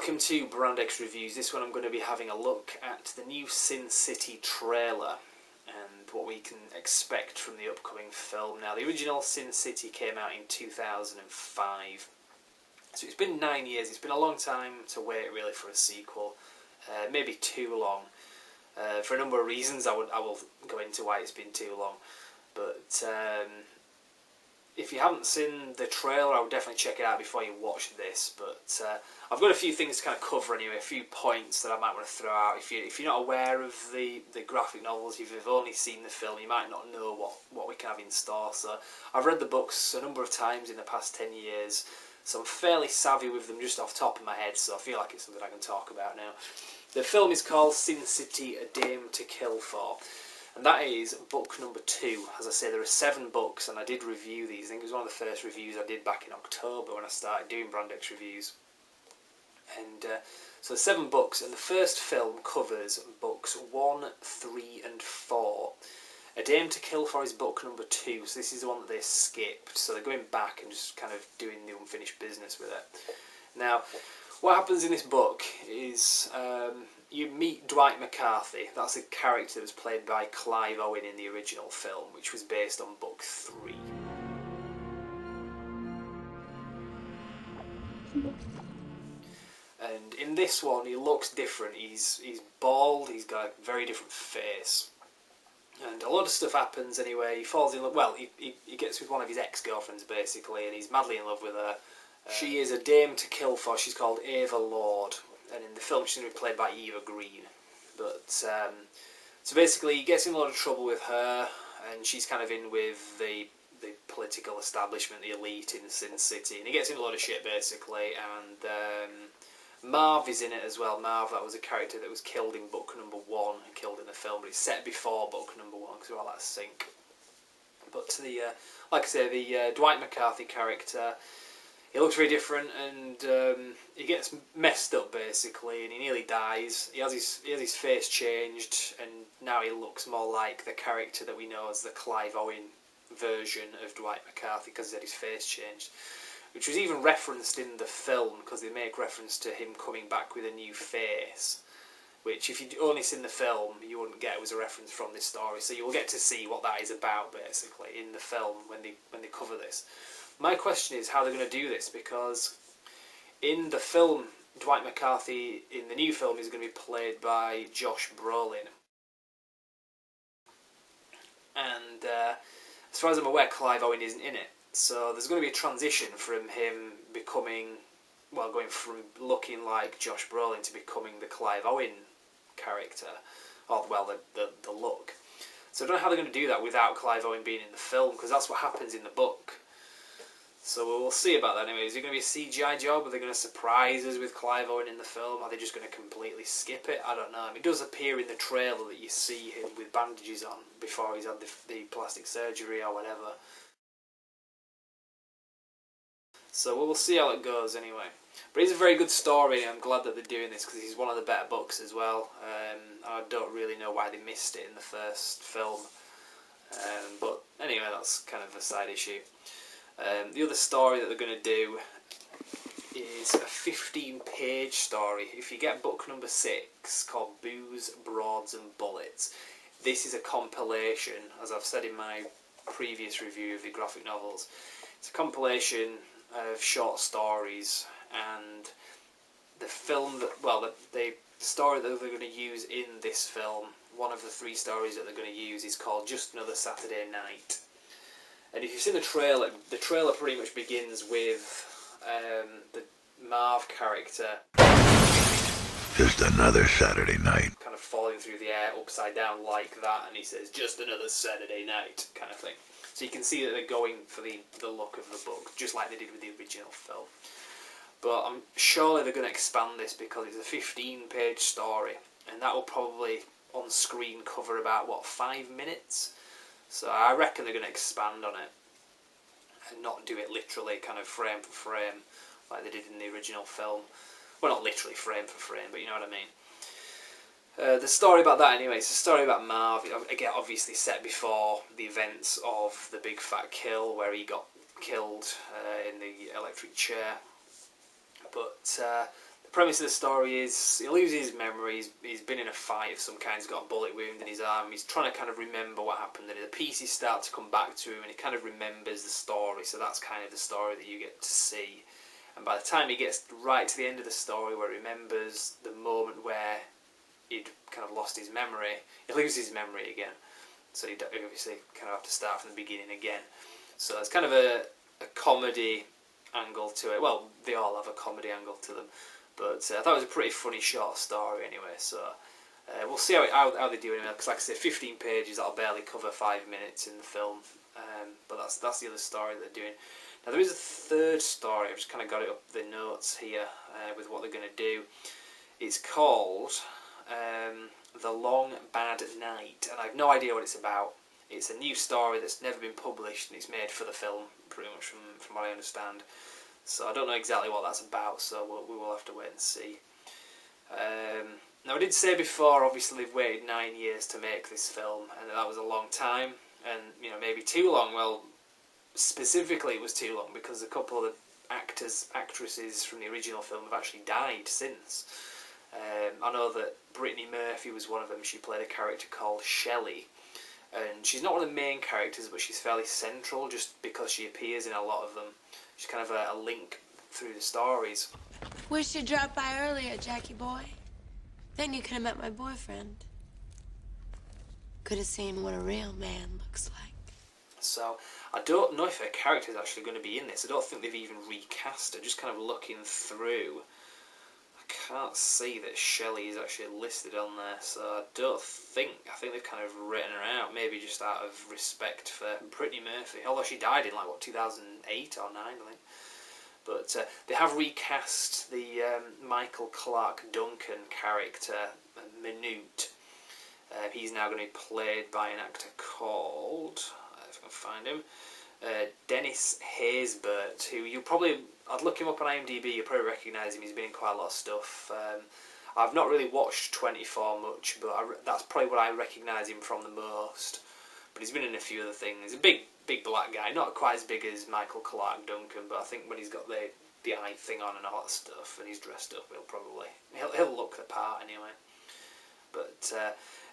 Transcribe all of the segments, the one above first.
welcome to Brand X Reviews. This one I'm going to be having a look at the new Sin City trailer and what we can expect from the upcoming film. Now, the original Sin City came out in 2005, so it's been 9 years. It's been a long time to wait really for a sequel, maybe too long. For a number of reasons, I will go into why it's been too long, but if you haven't seen the trailer, I would definitely check it out before you watch this. But I've got a few things to kind of cover anyway, a few points that I might want to throw out. If you're not aware of the graphic novels, if you've only seen the film, you might not know what we can have in store. So I've read the books a number of times in the past 10 years, so I'm fairly savvy with them just off the top of my head, so I feel like it's something I can talk about now. The film is called Sin City, A Dame to Kill For. And that is book number 2. As I say, there are 7 books, and I did review these. I think it was one of the first reviews I did back in October when I started doing Brand X reviews. And so 7 books, and the first film covers books 1, 3 and 4. A Dame to Kill For is book number 2, so this is the one that they skipped. So they're going back and just kind of doing the unfinished business with it. Now, what happens in this book is you meet Dwight McCarthy. That's a character that was played by Clive Owen in the original film, which was based on book 3. And in this one, he looks different. He's bald. He's got a very different face. And a lot of stuff happens anyway. He falls in love. Well, he gets with one of his ex-girlfriends basically, and he's madly in love with her. She is a dame to kill for. She's called Ava Lord, and in the film she's going to be played by Eva Green. But so basically he gets in a lot of trouble with her, and she's kind of in with the political establishment, the elite in Sin City, and he gets in a lot of shit basically. And Marv is in it as well. Marv, that was a character that was killed in book number 1 and killed in the film, but it's set before book number 1 because we're all out of sync. But like I say, the Dwight McCarthy character, he looks very different, and he gets messed up basically, and he nearly dies. He has his face changed, and now he looks more like the character that we know as the Clive Owen version of Dwight McCarthy because he had his face changed, which was even referenced in the film because they make reference to him coming back with a new face, which if you'd only seen the film you wouldn't get. It was a reference from this story, so you will get to see what that is about basically in the film when they cover this. My question is how they're going to do this, because in the film, Dwight McCarthy in the new film is going to be played by Josh Brolin. And as far as I'm aware, Clive Owen isn't in it. So there's going to be a transition from him going from looking like Josh Brolin to becoming the Clive Owen character, or well, the look. So I don't know how they're going to do that without Clive Owen being in the film, because that's what happens in the book. So we'll see about that anyway. Is it going to be a CGI job? Are they going to surprise us with Clive Owen in the film? Are they just going to completely skip it? I don't know. I mean, it does appear in the trailer that you see him with bandages on before he's had the plastic surgery or whatever. So we'll see how it goes anyway. But it's a very good story, and I'm glad that they're doing this because he's one of the better books as well. I don't really know why they missed it in the first film. But anyway, that's kind of a side issue. The other story that they're going to do is a 15-page story. If you get book number 6, called Booze, Broads and Bullets, this is a compilation, as I've said in my previous review of the graphic novels. It's a compilation of short stories, and the film the story that they're going to use in this film, one of the 3 stories that they're going to use, is called Just Another Saturday Night. And if you've seen the trailer pretty much begins with the Marv character just another Saturday night, kind of falling through the air upside down like that, and he says, just another Saturday night, kind of thing. So you can see that they're going for the look of the book, just like they did with the original film. But I'm surely they're going to expand this because it's a 15-page story, and that will probably on screen cover about 5 minutes. So I reckon they're going to expand on it and not do it literally kind of frame for frame like they did in the original film. Well, not literally frame for frame, but you know what I mean. The story about that anyway, it's a story about Marv, again obviously set before the events of the Big Fat Kill, where he got killed in the electric chair. But the premise of the story is he loses his memory. He's been in a fight of some kind. He's got a bullet wound in his arm. He's trying to kind of remember what happened, and the pieces start to come back to him, and he kind of remembers the story. So that's kind of the story that you get to see. And by the time he gets right to the end of the story, where he remembers the moment where he'd kind of lost his memory, he loses his memory again. So he'd obviously kind of have to start from the beginning again. So it's kind of a comedy angle to it. Well, they all have a comedy angle to them. But I thought it was a pretty funny short story anyway. So we'll see how they do it. Because like I said, 15 pages, that'll barely cover 5 minutes in the film. But that's the other story they're doing. Now there is a third story. I've just kind of got it up the notes here with what they're going to do. It's called The Long Bad Night, and I have no idea what it's about. It's a new story that's never been published, and it's made for the film, pretty much from what I understand. So I don't know exactly what that's about, so we will have to wait and see. Now I did say before, obviously they've waited 9 years to make this film, and that was a long time, and maybe too long. Well, specifically it was too long because a couple of the actresses from the original film have actually died since. I know that Brittany Murphy was one of them. She played a character called Shelley, and she's not one of the main characters, but she's fairly central just because she appears in a lot of them. She's kind of a link through the stories. Wish you'd dropped by earlier, Jackie boy. Then you could have met my boyfriend. Could have seen what a real man looks like. So I don't know if her character is actually going to be in this. I don't think they've even recast her. Just kind of looking through, I can't see that Shelley is actually listed on there. So I think they've kind of written her out. Maybe just out of respect for Brittany Murphy. Although she died in 2008 or 9, I think. But they have recast the Michael Clark Duncan character, Minute. He's now going to be played by an actor called, if I can find him, Dennis Haysbert, who I'd look him up on IMDb, you'll probably recognise him. He's been in quite a lot of stuff. I've not really watched 24 much, but that's probably what I recognise him from the most. But he's been in a few other things. He's a big black guy, not quite as big as Michael Clark Duncan, but I think when he's got the eye thing on and all that stuff, and he's dressed up, he'll look the part anyway. But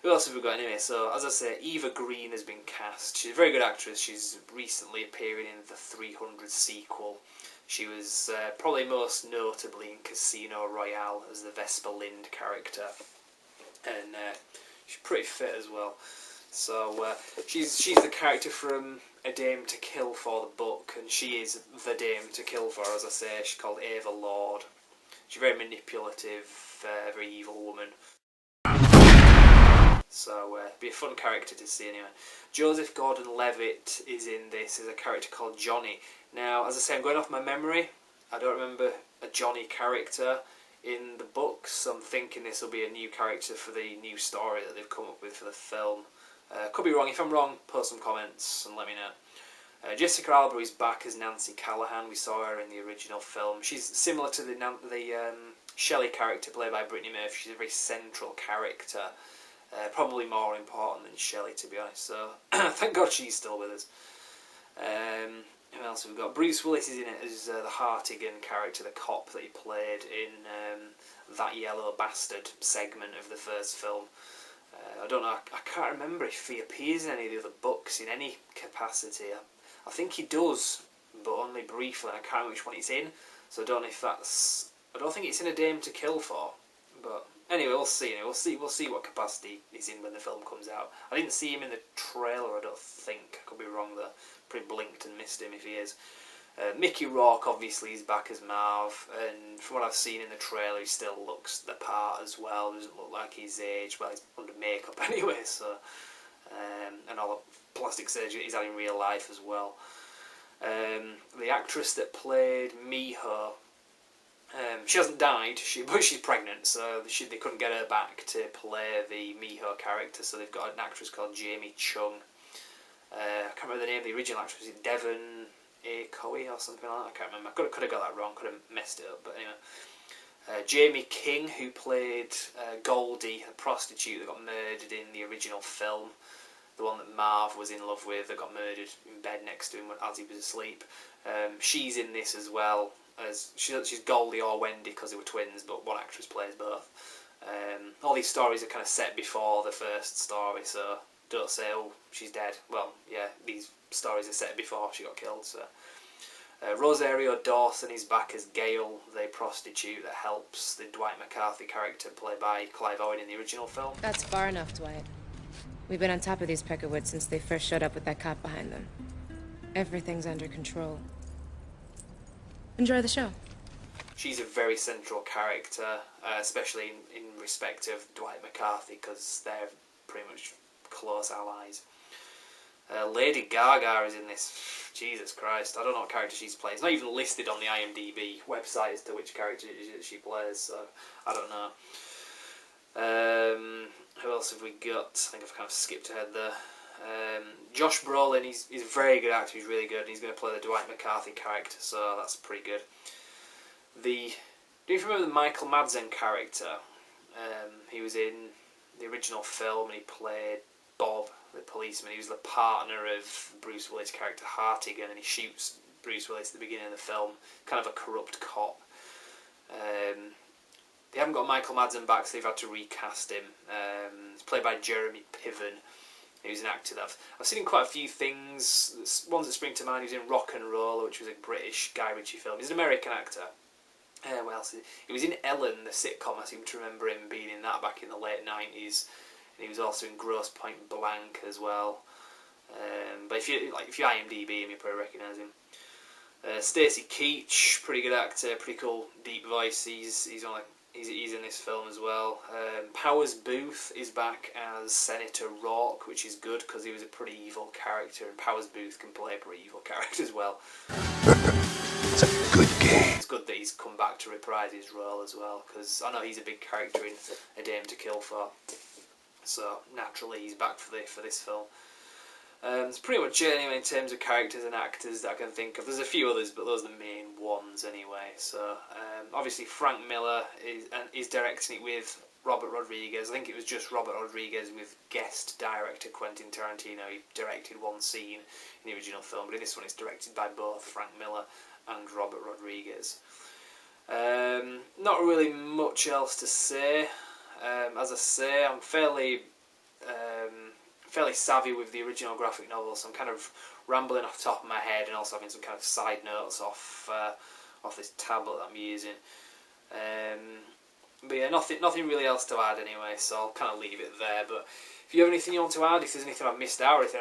who else have we got anyway? So as I say, Eva Green has been cast. She's a very good actress. She's recently appearing in the 300 sequel. She was probably most notably in Casino Royale as the Vesper Lind character, and she's pretty fit as well. So she's the character from A Dame to Kill For, the book, and she is the Dame to Kill For, as I say. She's called Ava Lord. She's a very manipulative, very evil woman. So be a fun character to see anyway. Joseph Gordon-Levitt is in this as a character called Johnny. Now, as I say, I'm going off my memory. I don't remember a Johnny character in the books, so I'm thinking this will be a new character for the new story that they've come up with for the film. Could be wrong. If I'm wrong, post some comments and let me know. Jessica Alba is back as Nancy Callahan. We saw her in the original film. She's similar to the Shelley character played by Brittany Murphy. She's a very central character. Probably more important than Shelley, to be honest. So thank God she's still with us. Who else have we got? Bruce Willis is in it as the Hartigan character, the cop that he played in That Yellow Bastard segment of the first film. I don't know, I can't remember if he appears in any of the other books in any capacity. I think he does, but only briefly. I can't remember which one he's in, so I don't know if that's... I don't think it's in A Dame to Kill For, but anyway, we'll see. We'll see what capacity he's in when the film comes out. I didn't see him in the trailer, I don't think. I could be wrong there. Pretty blinked and missed him if he is. Mickey Rourke obviously is back as Marv, and from what I've seen in the trailer, he still looks the part as well. Doesn't look like he's aged. Well, he's under makeup anyway, so and all the plastic surgery he's had in real life as well. The actress that played Miho, she hasn't died, but she's pregnant, so they couldn't get her back to play the Miho character, so they've got an actress called Jamie Chung. I can't remember the name of the original actress. Was it Devon A. Coey or something like that? I can't remember. I could have got that wrong, could have messed it up, but anyway. Jamie King, who played Goldie, the prostitute that got murdered in the original film, the one that Marv was in love with, that got murdered in bed next to him as he was asleep. She's in this as well, as she's Goldie or Wendy because they were twins, but one actress plays both. All these stories are kind of set before the first story, so don't say, oh, she's dead. Well, yeah, these stories are set before she got killed. So Rosario Dawson is back as Gail, the prostitute that helps the Dwight McCarthy character played by Clive Owen in the original film. That's far enough, Dwight. We've been on top of these Peckerwoods since they first showed up with that cop behind them. Everything's under control. Enjoy the show. She's a very central character, especially in respect of Dwight McCarthy, because they're pretty much close allies. Lady Gaga is in this. Jesus Christ, I don't know what character she's playing. It's not even listed on the IMDb website as to which character she plays, so I don't know. Who else have we got? I think I've kind of skipped ahead there. Josh Brolin, he's a very good actor, he's really good, and he's going to play the Dwight McCarthy character, so that's pretty good. Do you remember the Michael Madsen character? He was in the original film and he played Bob, the policeman. He was the partner of Bruce Willis' character Hartigan, and he shoots Bruce Willis at the beginning of the film, kind of a corrupt cop. They haven't got Michael Madsen back, so they've had to recast him. He's played by Jeremy Piven, who's an actor that I've seen in quite a few things. Ones that spring to mind, he was in Rock and Roller, which was a British Guy Ritchie film. He's an American actor. What else? He was in Ellen, the sitcom. I seem to remember him being in that back in the late 90s. And he was also in Grosse Pointe Blank as well. But if you IMDb him, you probably recognise him. Stacey Keach, pretty good actor, pretty cool deep voice. He's in this film as well. Powers Booth is back as Senator Rourke, which is good because he was a pretty evil character, and Powers Booth can play a pretty evil character as well. It's a good game. It's good that he's come back to reprise his role as well, because I know he's a big character in A Dame to Kill For, so naturally he's back for this film. It's pretty much it anyway in terms of characters and actors that I can think of. There's a few others, but those are the main ones anyway. So obviously Frank Miller is directing it with Robert Rodriguez. I think it was just Robert Rodriguez with guest director Quentin Tarantino. He directed one scene in the original film, but in this one it's directed by both Frank Miller and Robert Rodriguez. Not really much else to say. As I say, I'm fairly savvy with the original graphic novel, so I'm kind of rambling off the top of my head and also having some kind of side notes off this tablet that I'm using. But yeah, nothing really else to add anyway, so I'll kind of leave it there. But if you have anything you want to add, if there's anything I've missed out or anything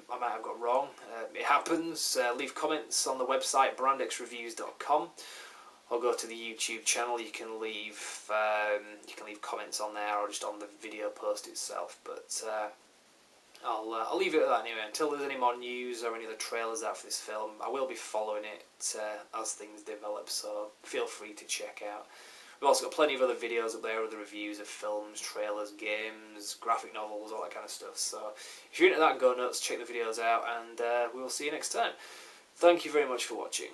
I might have got wrong, it happens. Leave comments on the website brandexreviews.com, or go to the YouTube channel. You can leave comments on there or just on the video post itself. But I'll leave it at that anyway. Until there's any more news or any other trailers out for this film, I will be following it as things develop, so feel free to check out. We've also got plenty of other videos up there, other reviews of films, trailers, games, graphic novels, all that kind of stuff. So if you're into that, go nuts, check the videos out, and we will see you next time. Thank you very much for watching.